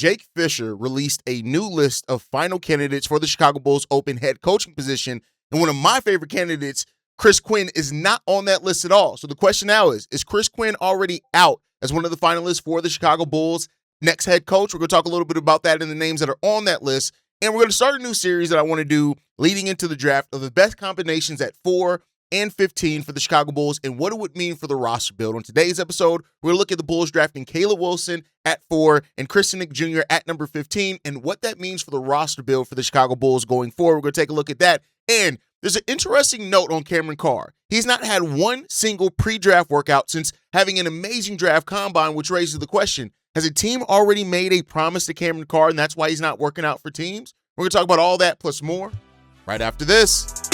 Jake Fisher released a new list of final candidates for the Chicago Bulls open head coaching position. And one of my favorite candidates, Chris Quinn, is not on that list at all. So the question now is Chris Quinn already out as one of the finalists for the Chicago Bulls next head coach? We're going to talk a little bit about that and the names that are on that list. And we're going to start a new series that I want to do leading into the draft of the best combinations at 4 and 15 for the Chicago Bulls and what it would mean for the roster build. On today's episode, we're going to look at the Bulls drafting Caleb Wilson at 4 and Chris Cenac Jr. at number 15 and what that means for the roster build for the Chicago Bulls going forward. We're going to take a look at that. And there's an interesting note on Cameron Carr. He's not had one single pre-draft workout since having an amazing draft combine, which raises the question, has a team already made a promise to Cameron Carr and that's why he's not working out for teams? We're going to talk about all that plus more right after this.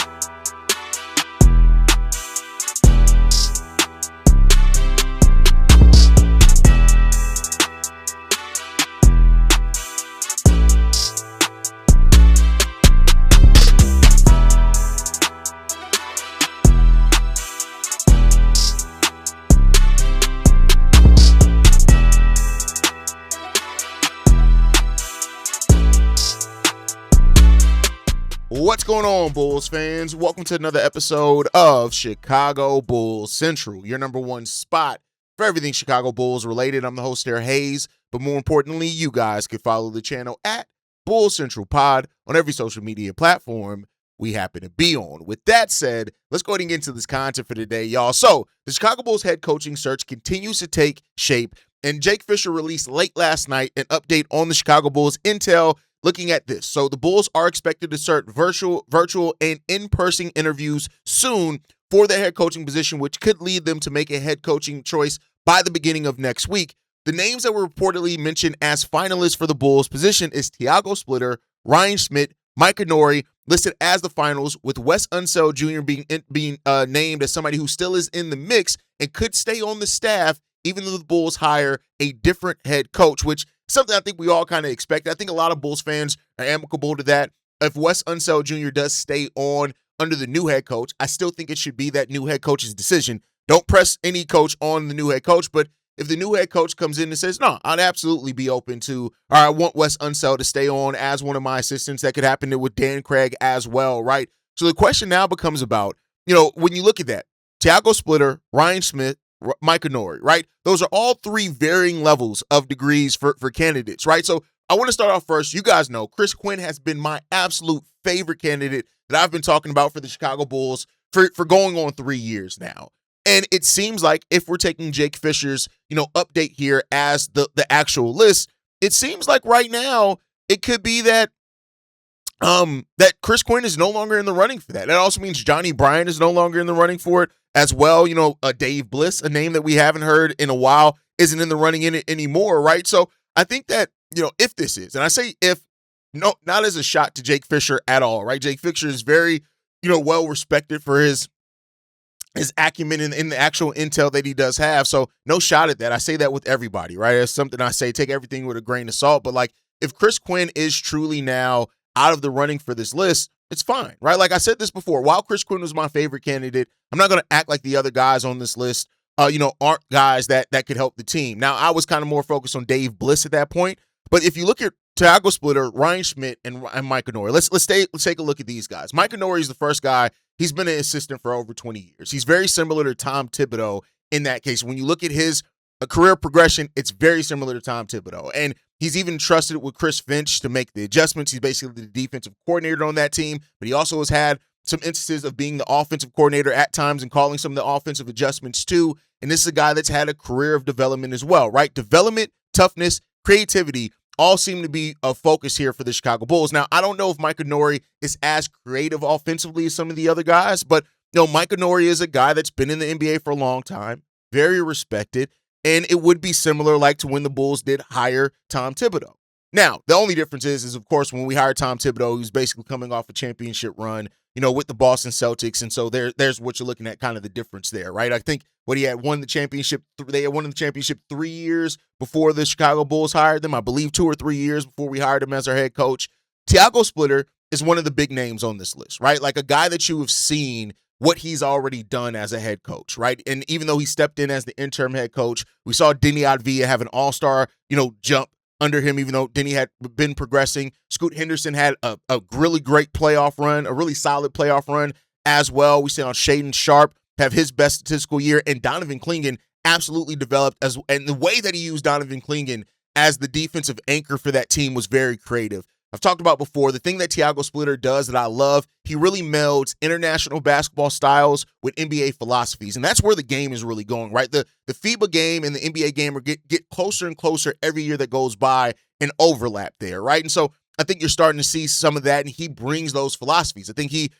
What's going on, Bulls fans? Welcome to another episode of Chicago Bulls Central, your number one spot for everything Chicago Bulls related. I'm the host there, Haize, but more importantly, you guys can follow the channel at Bulls Central Pod on every social media platform we happen to be on. With that said, let's go ahead and get into this content for today, y'all. So, the Chicago Bulls head coaching search continues to take shape, and Jake Fisher released late last night an update on the Chicago Bulls intel looking at this. So the Bulls are expected to start virtual and in-person interviews soon for their head coaching position, which could lead them to make a head coaching choice by the beginning of next week. The names that were reportedly mentioned as finalists for the Bulls position is Tiago Splitter, Ryan Schmidt, Micah Nori, listed as the finals, with Wes Unseld Jr. being named as somebody who still is in the mix and could stay on the staff even though the Bulls hire a different head coach, which something I think we all kind of expect. I think a lot of Bulls fans are amicable to that. If Wes Unseld Jr. does stay on under the new head coach, I still think it should be that new head coach's decision. Don't press any coach on the new head coach, but if the new head coach comes in and says, no, I'd absolutely be open to, or I want Wes Unseld to stay on as one of my assistants. That could happen with Dan Craig as well, right? So the question now becomes about, when you look at that, Tiago Splitter, Ryan Schmidt, Micah Nori, right? Those are all three varying levels of degrees for candidates, right? So I want to start off first. You guys know Chris Quinn has been my absolute favorite candidate that I've been talking about for the Chicago Bulls for going on 3 years now. And it seems like if we're taking Jake Fisher's, update here as the actual list, it seems like right now it could be that that Chris Quinn is no longer in the running for that. That also means Johnny Bryant is no longer in the running for it as well. Dave Bliss, a name that we haven't heard in a while, isn't in the running in it anymore, right? So I think that, if this is, and I say if, no, not as a shot to Jake Fisher at all, right? Jake Fisher is very, well respected for his acumen in the actual intel that he does have. So no shot at that. I say that with everybody, right? It's something I say, take everything with a grain of salt. But like, if Chris Quinn is truly now out of the running for this list, it's fine, right? Like I said this before, while Chris Quinn was my favorite candidate, I'm not going to act like the other guys on this list, aren't guys that could help the team. Now, I was kind of more focused on Dave Bliss at that point, but if you look at Tiago Splitter, Ryan Schmidt, and Micah Nori, let's take a look at these guys. Micah Nori is the first guy. He's been an assistant for over 20 years. He's very similar to Tom Thibodeau in that case. When you look at his career progression, it's very similar to Tom Thibodeau, and he's even trusted with Chris Finch to make the adjustments. He's basically the defensive coordinator on that team, but he also has had some instances of being the offensive coordinator at times and calling some of the offensive adjustments too. And this is a guy that's had a career of development as well, right? Development, toughness, creativity all seem to be a focus here for the Chicago Bulls. Now, I don't know if Micah Nori is as creative offensively as some of the other guys, but Micah Nori is a guy that's been in the NBA for a long time, very respected, and it would be similar like to when the Bulls did hire Tom Thibodeau. Now, the only difference is of course, when we hired Tom Thibodeau, he was basically coming off a championship run, with the Boston Celtics. And so there's what you're looking at, kind of the difference there, right? I think they had won the championship 3 years before the Chicago Bulls hired them. I believe 2 or 3 years before we hired him as our head coach. Tiago Splitter is one of the big names on this list, right? Like a guy that you have seen what he's already done as a head coach, right? And even though he stepped in as the interim head coach, we saw Denny Advia have an all-star, jump under him, even though Denny had been progressing. Scoot Henderson had a really great playoff run, a really solid playoff run as well. We saw Shaedon Sharpe have his best statistical year, and Donovan Clingan absolutely developed and the way that he used Donovan Clingan as the defensive anchor for that team was very creative. I've talked about before, the thing that Tiago Splitter does that I love, he really melds international basketball styles with NBA philosophies, and that's where the game is really going, right? The FIBA game and the NBA game are get closer and closer every year that goes by and overlap there, right? And so I think you're starting to see some of that, and he brings those philosophies. I think he,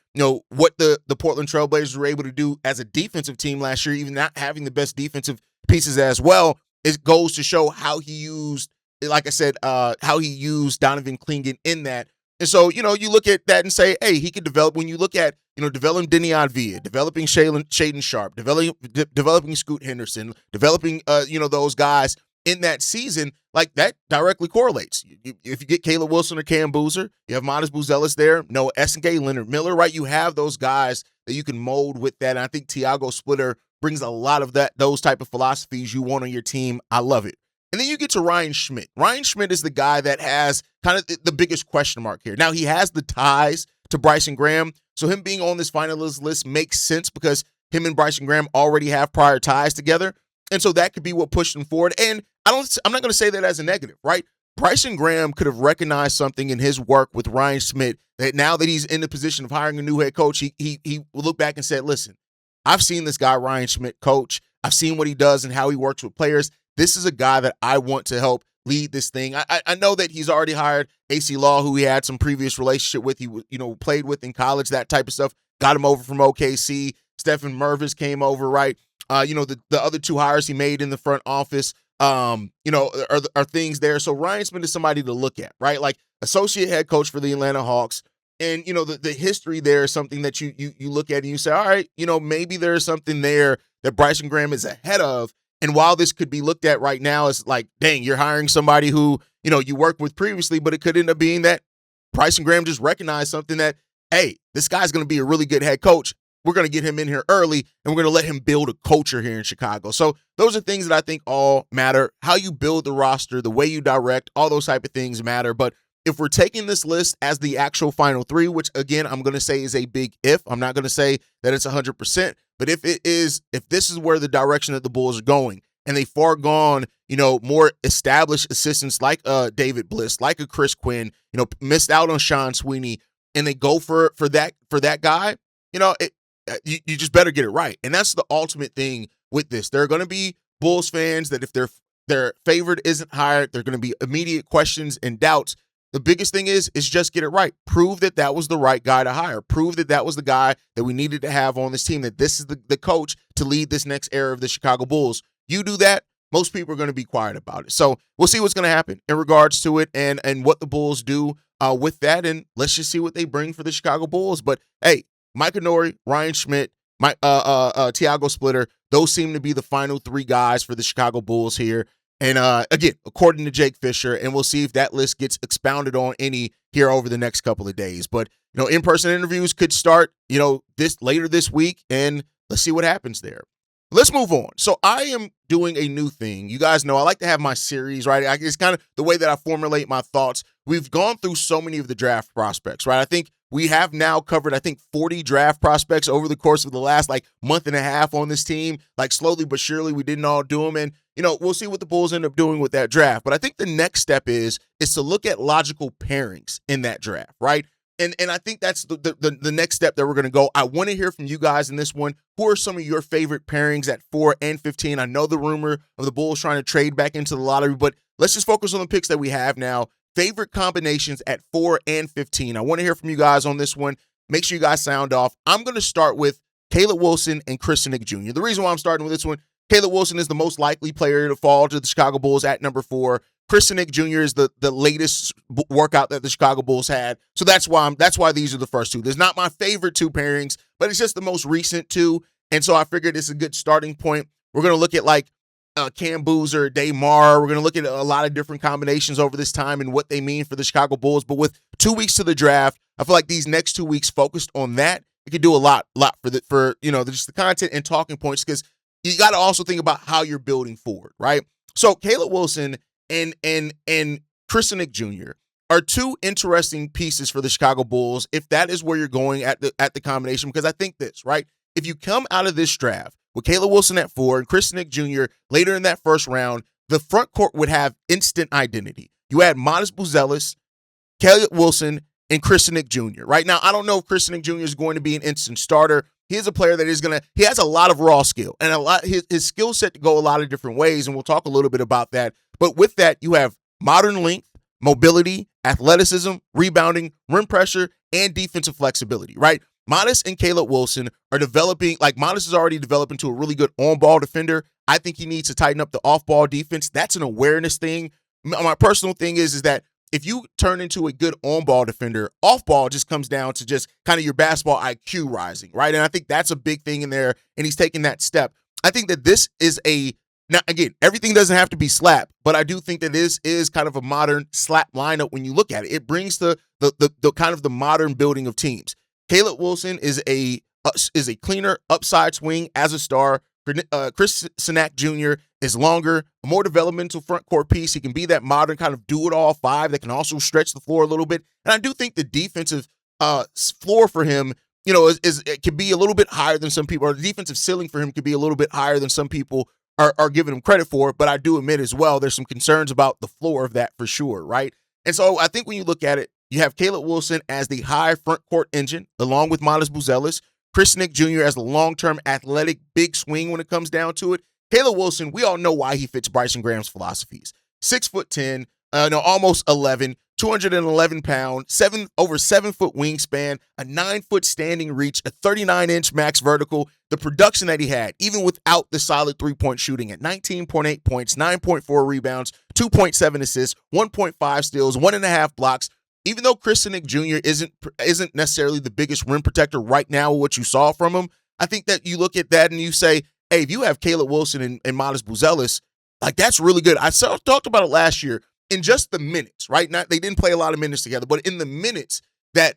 what the Portland Trailblazers were able to do as a defensive team last year, even not having the best defensive pieces as well, it goes to show how he used, like I said, how he used Donovan Clingan in that. And so, you look at that and say, hey, he could develop. When you look at, developing Denny Advia, developing Shaedon Sharpe, developing Scoot Henderson, developing, those guys in that season, like that directly correlates. If you get Caleb Wilson or Cam Boozer, you have Modest Buzelis there, Noah Essengate, Leonard Miller, right? You have those guys that you can mold with that. And I think Tiago Splitter brings a lot of those type of philosophies you want on your team. I love it. And then you get to Ryan Schmidt. Ryan Schmidt is the guy that has kind of the biggest question mark here. Now, he has the ties to Bryson Graham, so him being on this finalist list makes sense because him and Bryson Graham already have prior ties together. And so that could be what pushed him forward. And I'm not going to say that as a negative, right? Bryson Graham could have recognized something in his work with Ryan Schmidt that now that he's in the position of hiring a new head coach, he will look back and say, listen, I've seen this guy, Ryan Schmidt, coach. I've seen what he does and how he works with players. This is a guy that I want to help lead this thing. I know that he's already hired AC Law, who he had some previous relationship with. He played with in college, that type of stuff. Got him over from OKC. Stephen Mervis came over, right? The other two hires he made in the front office, are things there. So Ryan Schmidt is somebody to look at, right? Like associate head coach for the Atlanta Hawks. And, the history there is something that you look at and you say, all right, maybe there's something there that Bryson Graham is ahead of. And while this could be looked at right now as like, dang, you're hiring somebody who, you worked with previously, but it could end up being that Bryson Graham just recognized something that, hey, this guy's going to be a really good head coach. We're going to get him in here early, and we're going to let him build a culture here in Chicago. So those are things that I think all matter. How you build the roster, the way you direct, all those type of things matter. But if we're taking this list as the actual final three, which, again, I'm going to say is a big if. I'm not going to say that it's 100%. But if this is where the direction that the Bulls are going, and they've far gone, more established assistants like David Bliss, like a Chris Quinn, missed out on Sean Sweeney, and they go for that guy, you just better get it right. And that's the ultimate thing with this. There are going to be Bulls fans that if their favorite isn't hired, there are going to be immediate questions and doubts. The biggest thing is just get it right. Prove that was the right guy to hire. Prove that was the guy that we needed to have on this team, that this is the coach to lead this next era of the Chicago Bulls. You do that, most people are going to be quiet about it. So we'll see what's going to happen in regards to it and what the Bulls do with that. And let's just see what they bring for the Chicago Bulls. But, hey, Micah Nori, Ryan Schmidt, Tiago Splitter, those seem to be the final three guys for the Chicago Bulls here. And again, according to Jake Fisher, and we'll see if that list gets expounded on any here over the next couple of days. But, in-person interviews could start, later this week, and let's see what happens there. Let's move on. So I am doing a new thing. You guys know I like to have my series, right? It's kind of the way that I formulate my thoughts. We've gone through so many of the draft prospects, right? I think we have now covered, 40 draft prospects over the course of the last, month and a half on this team. Slowly but surely, we didn't all do them. And, we'll see what the Bulls end up doing with that draft. But I think the next step is to look at logical pairings in that draft, right? And I think that's the next step that we're going to go. I want to hear from you guys in this one. Who are some of your favorite pairings at 4 and 15? I know the rumor of the Bulls trying to trade back into the lottery, but let's just focus on the picks that we have now. Favorite combinations at 4 and 15. I want to hear from you guys on this one. Make sure you guys sound off. I'm going to start with Caleb Wilson and Chris Cenac Jr. The reason why I'm starting with this one, Caleb Wilson is the most likely player to fall to the Chicago Bulls at number 4. Chris Cenac Jr. is the latest workout that the Chicago Bulls had. So that's why these are the first two. There's not my favorite two pairings, but it's just the most recent two. And so I figured it's a good starting point. We're going to look at Cam Boozer, Daymar. We're going to look at a lot of different combinations over this time and what they mean for the Chicago Bulls. But with 2 weeks to the draft, I feel like these next 2 weeks focused on that, it could do a lot for just the content and talking points, because you got to also think about how you're building forward, right? So Caleb Wilson and Chris Cenac Jr. are two interesting pieces for the Chicago Bulls if that is where you're going at the combination, because I think this, right? If you come out of this draft with Caleb Wilson at 4 and Chris Cenac Jr. later in that first round, the front court would have instant identity. You add Modest Buzelis, Caleb Wilson, and Chris Cenac Jr. Right now, I don't know if Chris Cenac Jr. is going to be an instant starter. He is a player that is he has a lot of raw skill and his skill set to go a lot of different ways, and we'll talk a little bit about that. But with that, you have modern length, mobility, athleticism, rebounding, rim pressure, and defensive flexibility, right? Modest and Caleb Wilson are developing, like Modest is already developing to a really good on-ball defender. I think he needs to tighten up the off-ball defense. That's an awareness thing. My personal thing is that if you turn into a good on-ball defender, off-ball just comes down to just kind of your basketball IQ rising, right? And I think that's a big thing in there, and he's taking that step. I think that this is now, again, everything doesn't have to be slap, but I do think that this is kind of a modern slap lineup when you look at it. It brings the kind of the modern building of teams. Caleb Wilson is a cleaner upside swing as a star. Chris Cenac Jr. is longer, a more developmental front court piece. He can be that modern kind of do-it-all 5 that can also stretch the floor a little bit. And I do think the defensive floor for him, it can be a little bit higher than some people, or the defensive ceiling for him could be a little bit higher than some people are giving him credit for. But I do admit as well, there's some concerns about the floor of that for sure, right? And so I think when you look at it, you have Caleb Wilson as the high front court engine, along with Modest Buzelis. Chris Cenac Jr. as the long-term athletic big swing when it comes down to it. Caleb Wilson, we all know why he fits Bryson Graham's philosophies. 6'10", almost 11, 211 pounds, over 7 foot wingspan, a 9 foot standing reach, a 39-inch max vertical. The production that he had, even without the solid 3-point shooting, at 19.8 points, 9.4 rebounds, 2.7 assists, 1.5 steals, 1.5 blocks. Even though Chris Cenac Jr. isn't necessarily the biggest rim protector right now, what you saw from him, I think that you look at that and you say, hey, if you have Caleb Wilson and Modest Buzelis, like that's really good. I talked about it last year in just the minutes, right? They didn't play a lot of minutes together, but in the minutes that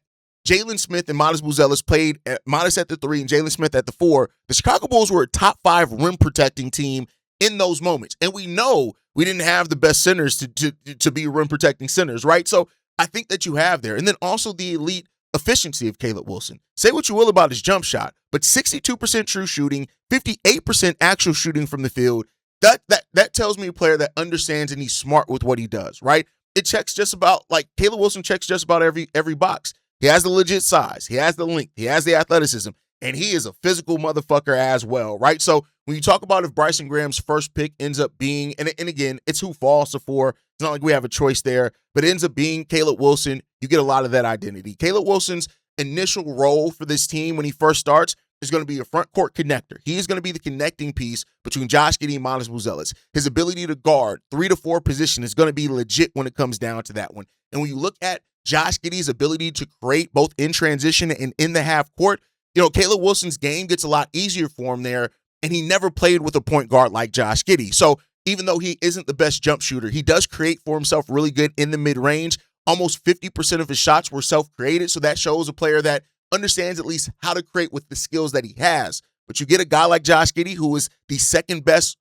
Jalen Smith and Modest Buzelis played, Modest at the 3 and Jalen Smith at the 4, the Chicago Bulls were a top 5 rim protecting team in those moments. And we know we didn't have the best centers to be rim protecting centers, right? So I think that you have there. And then also the elite efficiency of Caleb Wilson. Say what you will about his jump shot, but 62% true shooting, 58% actual shooting from the field. That tells me a player that understands and he's smart with what he does, right? It checks just about, like Caleb Wilson checks just about every box. He has the legit size. He has the length. He has the athleticism. And he is a physical motherfucker as well, right? So when you talk about if Bryson Graham's first pick ends up being, and again, it's who falls to 4. It's not like we have a choice there, but it ends up being Caleb Wilson. You get a lot of that identity. Caleb Wilson's initial role for this team when he first starts is going to be a front court connector. He is going to be the connecting piece between Josh Giddey and Modest Buzelis. His ability to guard 3 to 4 position is going to be legit when it comes down to that one. And when you look at Josh Giddey's ability to create both in transition and in the half court, Caleb Wilson's game gets a lot easier for him there, and he never played with a point guard like Josh Giddey. So even though he isn't the best jump shooter, he does create for himself really good in the mid-range. Almost 50% of his shots were self-created, so that shows a player that understands at least how to create with the skills that he has. But you get a guy like Josh Giddey, who is the second best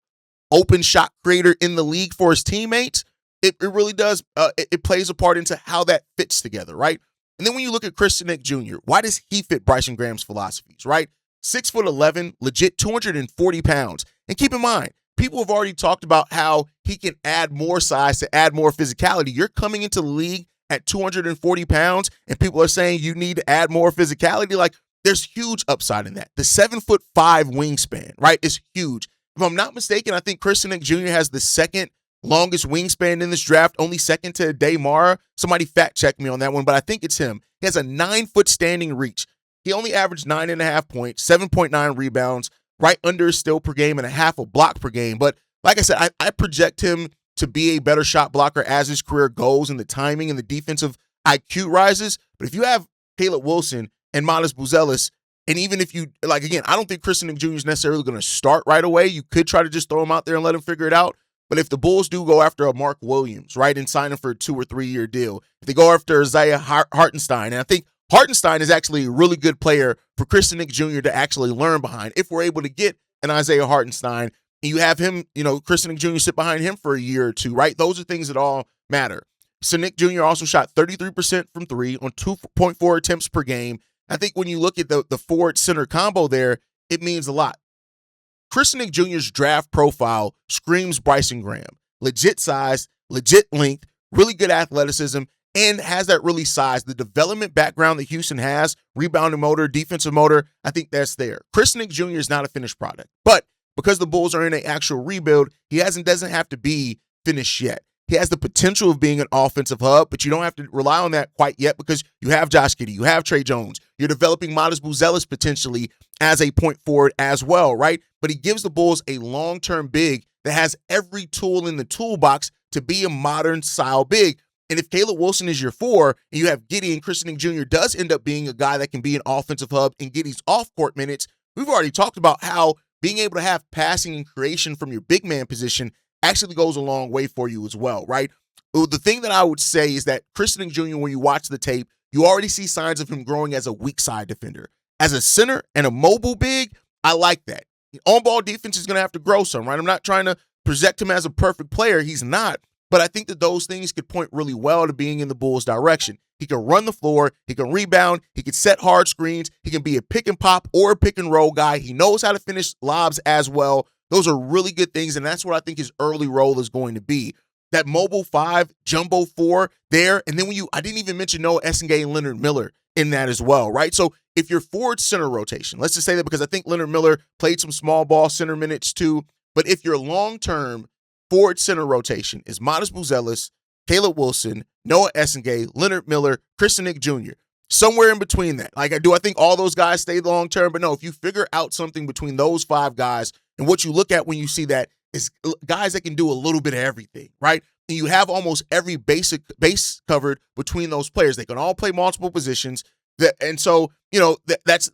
open shot creator in the league for his teammates. It really does. It plays a part into how that fits together, right? And then when you look at Chris Cenac Jr., why does he fit Bryson Graham's philosophies, right? 6'11", legit 240 pounds. And keep in mind, people have already talked about how he can add more size to add more physicality. You're coming into the league at 240 pounds, and people are saying you need to add more physicality. Like, there's huge upside in that. The 7'5" wingspan, right, is huge. If I'm not mistaken, I think Chris Cenac Jr. has the second longest wingspan in this draft, only second to Daymara. Somebody fact check me on that one, but I think it's him. He has a 9 foot standing reach. He only averaged 9.5 points, 7.9 rebounds, right under a steal per game and a half a block per game. But like I said, I project him to be a better shot blocker as his career goes and the timing and the defensive IQ rises. But if you have Caleb Wilson and Modest Buzelis, and even if you, like, again, I don't think Chris Cenac Jr. is necessarily going to start right away. You could try to just throw him out there and let him figure it out. But if the Bulls do go after a Mark Williams, right, and sign him for a 2 or 3 year deal, if they go after Isaiah Hartenstein, and I think Hartenstein is actually a really good player for Chris Cenac Jr. to actually learn behind. If we're able to get an Isaiah Hartenstein, and you have him, Chris Cenac Jr. sit behind him for a year or two, right? Those are things that all matter. Cenac Jr. also shot 33% from three on 2.4 attempts per game. I think when you look at the forward center combo there, it means a lot. Chris Cenac Jr.'s draft profile screams Bryson Graham. Legit size, legit length, really good athleticism, and has that really size. The development background that Houston has, rebounding motor, defensive motor, I think that's there. Chris Cenac Jr. is not a finished product, but because the Bulls are in an actual rebuild, he doesn't have to be finished yet. He has the potential of being an offensive hub, but you don't have to rely on that quite yet because you have Josh Giddey, you have Tre Jones. You're developing Modest Buzelis potentially as a point forward as well, right? But he gives the Bulls a long-term big that has every tool in the toolbox to be a modern style big. And if Caleb Wilson is your four and you have Giddey, and Chris Cenac Jr. does end up being a guy that can be an offensive hub in Giddey's off-court minutes, we've already talked about how being able to have passing and creation from your big man position actually goes a long way for you as well, right? The thing that I would say is that Chris Cenac Jr., when you watch the tape, you already see signs of him growing as a weak side defender. As a center and a mobile big, I like that. On-ball defense is going to have to grow some, right? I'm not trying to project him as a perfect player. He's not. But I think that those things could point really well to being in the Bulls' direction. He can run the floor. He can rebound. He can set hard screens. He can be a pick and pop or a pick and roll guy. He knows how to finish lobs as well. Those are really good things, and that's what I think his early role is going to be. That mobile 5, jumbo 4 there, and then I didn't even mention Noah Essengay and Leonard Miller in that as well, right? So if your forward center rotation, let's just say that because I think Leonard Miller played some small ball center minutes too, but if your long-term forward center rotation is Modest Buzelis, Caleb Wilson, Noah Essengay, Leonard Miller, Chris Cenac Jr., somewhere in between that. I think all those guys stay long-term, but no, if you figure out something between those 5 guys, and what you look at when you see that is guys that can do a little bit of everything, right? And you have almost every base covered between those players. They can all play multiple positions. And so, that's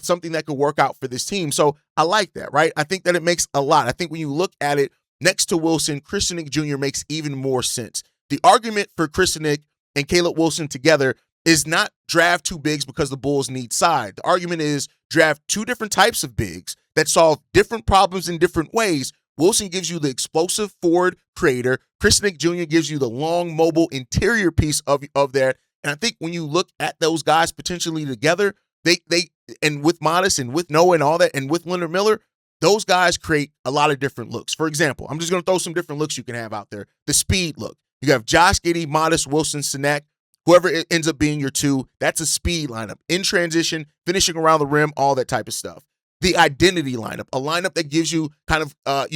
something that could work out for this team. So I like that, right? I think that it makes a lot. I think when you look at it next to Wilson, Chris Cenac Jr. makes even more sense. The argument for Chris Cenac and Caleb Wilson together is not draft 2 bigs because the Bulls need size. The argument is draft 2 different types of bigs that solve different problems in different ways. Wilson gives you the explosive forward creator. Chris Cenac Jr. gives you the long, mobile interior piece of that. And I think when you look at those guys potentially together, they and with Modest and with Noah and all that, and with Leonard Miller, those guys create a lot of different looks. For example, I'm just going to throw some different looks you can have out there. The speed look. You have Josh Giddey, Modest, Wilson, Cenac. Whoever it ends up being your 2, that's a speed lineup. In transition, finishing around the rim, all that type of stuff. The identity lineup, a lineup that gives you kind of, a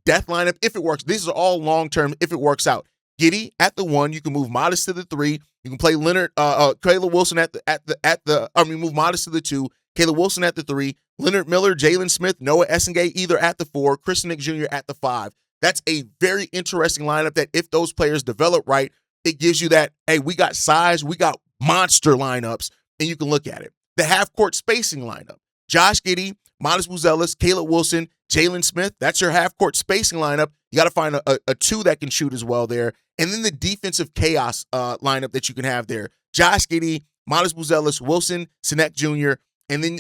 death lineup if it works. These are all long-term if it works out. Giddey at the 1, you can move Modest to the 3. You can play Caleb Wilson move Modest to the 2, Caleb Wilson at the 3, Leonard Miller, Jalen Smith, Noah Essengay either at the 4, Chris Cenac Jr. at the 5. That's a very interesting lineup that if those players develop right, it gives you that, hey, we got size, we got monster lineups, and you can look at it. The half-court spacing lineup. Josh Giddey, Modest Buzelis, Caleb Wilson, Jalen Smith, that's your half-court spacing lineup. You got to find a 2 that can shoot as well there. And then the defensive chaos lineup that you can have there. Josh Giddey, Modest Buzelis, Wilson, Cenac Jr., and then,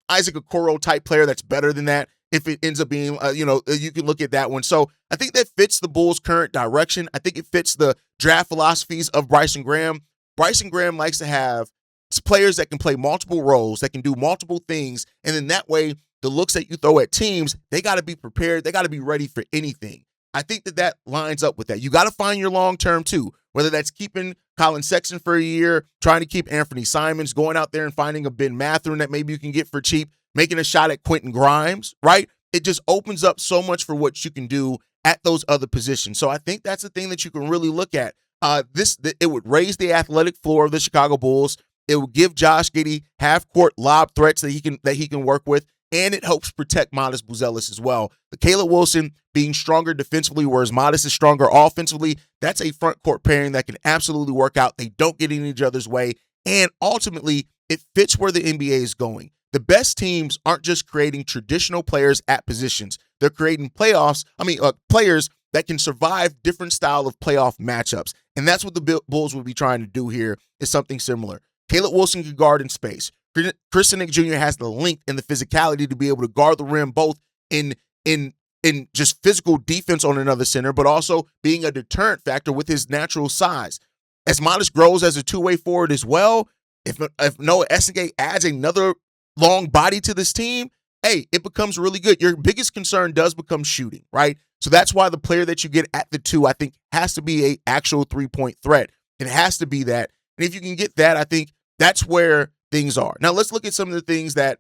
Isaac Okoro type player that's better than that. If it ends up being, you can look at that one. So I think that fits the Bulls' current direction. I think it fits the draft philosophies of Bryson Graham. Bryson Graham likes to have players that can play multiple roles, that can do multiple things, and then that way, the looks that you throw at teams, they got to be prepared. They got to be ready for anything. I think that lines up with that. You got to find your long-term too, whether that's keeping Colin Sexton for a year, trying to keep Anthony Simons, going out there and finding a Ben Mathurin that maybe you can get for cheap, making a shot at Quentin Grimes, right? It just opens up so much for what you can do at those other positions. So I think that's the thing that you can really look at. It would raise the athletic floor of the Chicago Bulls. It will give Josh Giddey half-court lob threats that he can work with, and it helps protect Modest Buzelis as well. The Caleb Wilson being stronger defensively, whereas Modest is stronger offensively, that's a front-court pairing that can absolutely work out. They don't get in each other's way, and ultimately, it fits where the NBA is going. The best teams aren't just creating traditional players at positions. They're creating players that can survive different style of playoff matchups, and that's what the Bulls will be trying to do here, is something similar. Caleb Wilson can guard in space. Chris Cenac Jr. has the length and the physicality to be able to guard the rim both in in just physical defense on another center, but also being a deterrent factor with his natural size. As Modest grows as a two-way forward as well, if Noah Essengate adds another long body to this team, hey, it becomes really good. Your biggest concern does become shooting, right? So that's why the player that you get at the 2, I think, has to be an actual three-point threat. It has to be that. And if you can get that, I think that's where things are. Now, let's look at some of the things that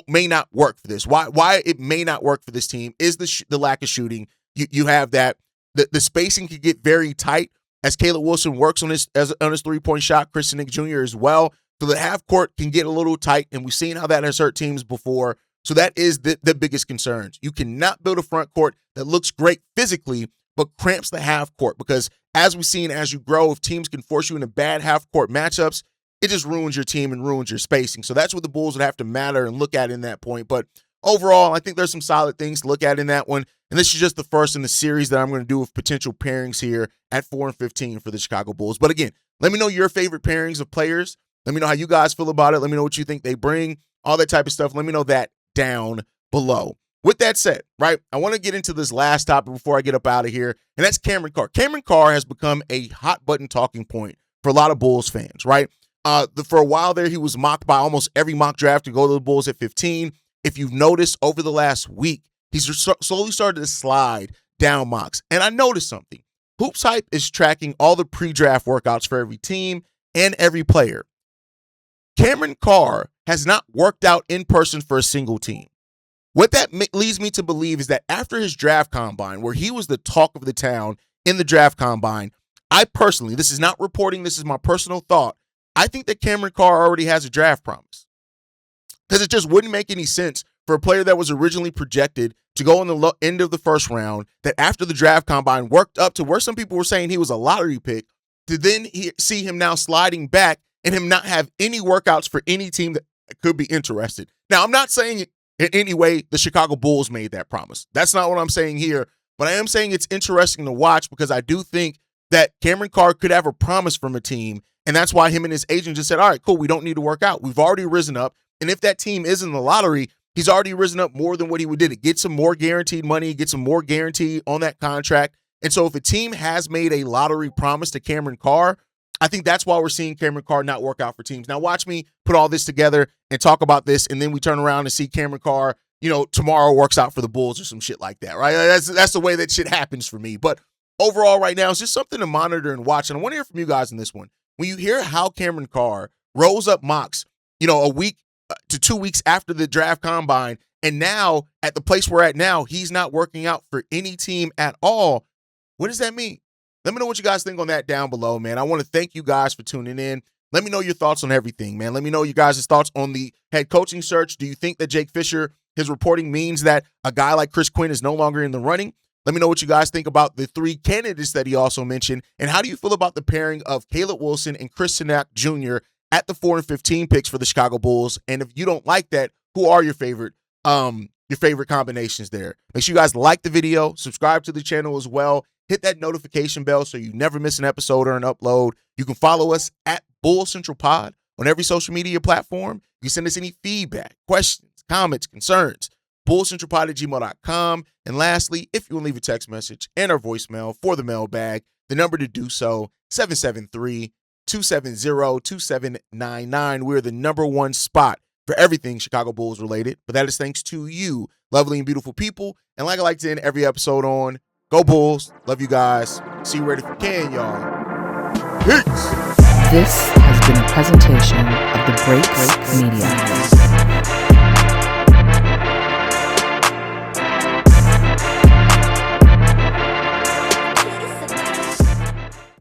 may not work for this. Why it may not work for this team is the lack of shooting. You have that. The spacing can get very tight as Caleb Wilson works on his three-point shot, Chris Cenac Jr. as well. So the half court can get a little tight, and we've seen how that has hurt teams before. So that is the biggest concerns. You cannot build a front court that looks great physically, but cramps the half court, because as we've seen, as you grow, if teams can force you into bad half court matchups, it just ruins your team and ruins your spacing. So that's what the Bulls would have to matter and look at in that point. But overall, I think there's some solid things to look at in that one. And this is just the first in the series that I'm going to do with potential pairings here at 4-15 for the Chicago Bulls. But again, let me know your favorite pairings of players. Let me know how you guys feel about it. Let me know what you think they bring, all that type of stuff. Let me know that down below. With that said, right, I want to get into this last topic before I get up out of here, and that's Cameron Carr. Cameron Carr has become a hot button talking point for a lot of Bulls fans, right? For a while there, he was mocked by almost every mock draft to go to the Bulls at 15. If you've noticed over the last week, he's slowly started to slide down mocks. And I noticed something. Hoops Hype is tracking all the pre-draft workouts for every team and every player. Cameron Carr has not worked out in person for a single team. What that leads me to believe is that after his draft combine, where he was the talk of the town in the draft combine, I personally, this is not reporting, this is my personal thought, I think that Cameron Carr already has a draft promise. Because it just wouldn't make any sense for a player that was originally projected to go in the end of the first round, that after the draft combine worked up to where some people were saying he was a lottery pick, to then see him now sliding back and him not have any workouts for any team that could be interested. Now, I'm not saying in any way the Chicago Bulls made that promise. That's not what I'm saying here, but I am saying it's interesting to watch, because I do think that Cameron Carr could have a promise from a team, and that's why him and his agent just said, all right, cool, we don't need to work out. We've already risen up, and if that team is in the lottery, he's already risen up more than what he did. It gets some more guaranteed money, gets some more guarantee on that contract. And so if a team has made a lottery promise to Cameron Carr, I think that's why we're seeing Cameron Carr not work out for teams. Now watch me put all this together and talk about this, and then we turn around and see Cameron Carr, tomorrow works out for the Bulls or some shit like that, right? That's the way that shit happens for me. But overall right now, it's just something to monitor and watch. And I want to hear from you guys in this one. When you hear how Cameron Carr rose up mocks, a week to 2 weeks after the draft combine, and now at the place we're at now, he's not working out for any team at all. What does that mean? Let me know what you guys think on that down below, man. I want to thank you guys for tuning in. Let me know your thoughts on everything, man. Let me know you guys' thoughts on the head coaching search. Do you think that Jake Fisher, his reporting means that a guy like Chris Quinn is no longer in the running? Let me know what you guys think about the 3 candidates that he also mentioned. And how do you feel about the pairing of Caleb Wilson and Chris Cenac Jr. at the 4-15 picks for the Chicago Bulls? And if you don't like that, who are your favorite combinations there? Make sure you guys like the video, subscribe to the channel as well. Hit that notification bell so you never miss an episode or an upload. You can follow us at Bull Central Pod on every social media platform. You can send us any feedback, questions, comments, concerns, bullcentralpod@gmail.com. And lastly, if you want to leave a text message and our voicemail for the mailbag, the number to do so, 773-270-2799. We're the #1 spot for everything Chicago Bulls related, but that is thanks to you, lovely and beautiful people. And like I like to end every episode on, go Bulls. Love you guys. See you ready if you can, y'all. Peace. This has been a presentation of the Breaks Media.